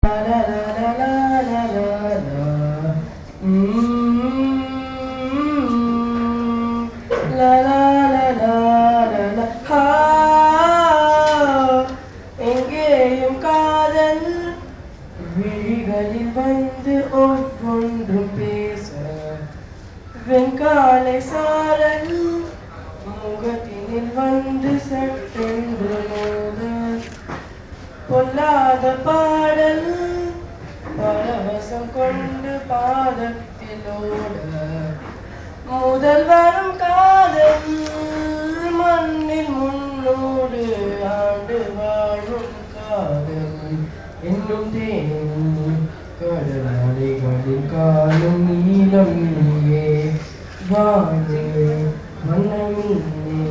La la la la la la la. La la la la la la. எங்கேயும் காதல் விழிகளில் வந்து ஒவ்வொன்றும் பேச வெங்காலை சாரல் முகத்தினில் வந்து சற்றென்று மோத பொல்லாத பாடல் பரவசம் கொண்டு பாதத்தில் ஓட முதல் வரும் காதல் மண்ணில் 300 ஆண்டு வாழும் காதல் என்னும் தேனும் கடல் அலைகளில் காணும் நீளம் நீயே வாழே வண்ணமீனே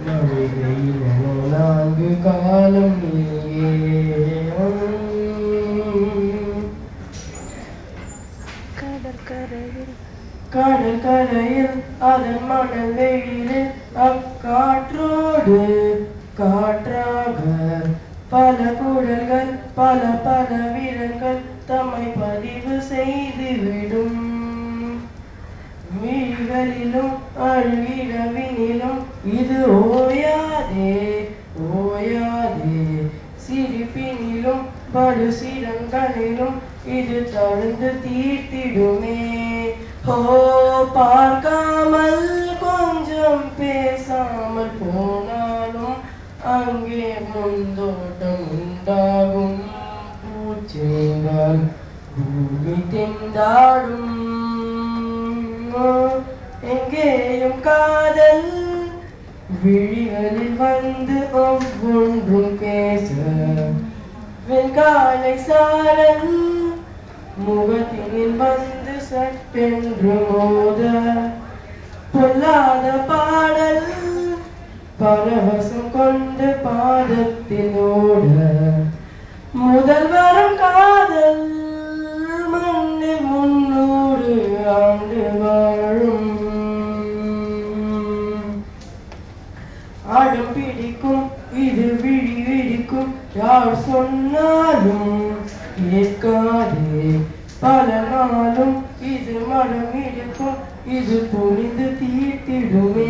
மழை வெயிலென 4 காலம் நீயே கடற்கரையில் அதன் மணல் வெயிலில் அக்காற்றோடு காற்றாக பல குடல்கள் பல பல வீரர்கள் தம்மை பதிவு செய்துவிடும் வீடுகளிலும் அழுகிடவினிலும் இது ஓயாதே ஓயாதே சிரிப்பினிலும் படு சிரங்களிலும் இது தழுந்து தீர்த்திடுமே ஓ பார்க்காமல் கொஞ்சம் பேசாமல் போனாலும் அங்கே முந்தோட்டம் உண்டாகும் பூச்செய்தால் பூமி திண்டாடும் எங்கேயும் காதல் விழிகளில் வந்து ஒவ்வொன்றும் பேச வெண்காலை சாரல் முகத்தினில் வந்து சட்டென்று மோத பொல்லாத பாடல் பரவசம் கொண்டு பாதத்தில் ஓட முதல் வரும் காதல் மண்ணில் 300 ஆண்டு வாழும் ஆடம் பிடிக்கும் இது விழி விழிக்கும் யார் சொன்னாலும் ஏற்காதே பல நாளும் இது மனம் இருக்கும் இது புரிந்து தீர்த்திடுமே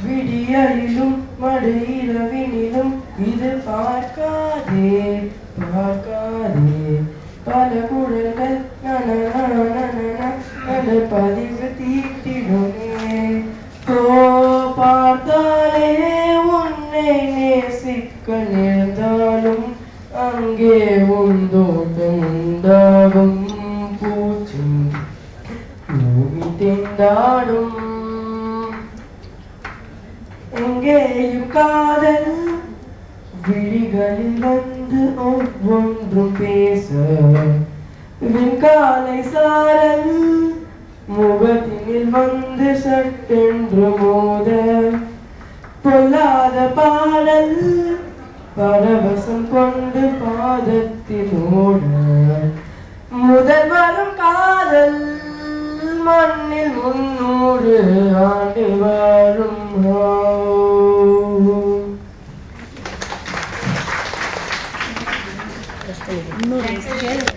விடியலிலும் மடு இரவினிலும் இது பார்க்காதே பார்க்காதே பல குழல்கள் நன பதிவு தீர்த்திடுமே ஓ பார்த்தாலே உன்னை நேசிக்க நேர்ந்தாலும் அங்கே உந்தோட்டம் உண்டாகும் பூச்சி பூமி திண்டாடும் எங்கேயும் காதல் விழிகளில் வந்து ஒவ்வொன்றும் பேச வெண்காலை சாரல் முகத்தினில் வந்து சட்டென்று மோத பொல்லாத பாடல் பரவசம் கொண்டு பாதத்தில் ஓட முதல் வரும் காதல் மண்ணில் 300 ஆண்டு வாழும் இன்னொரு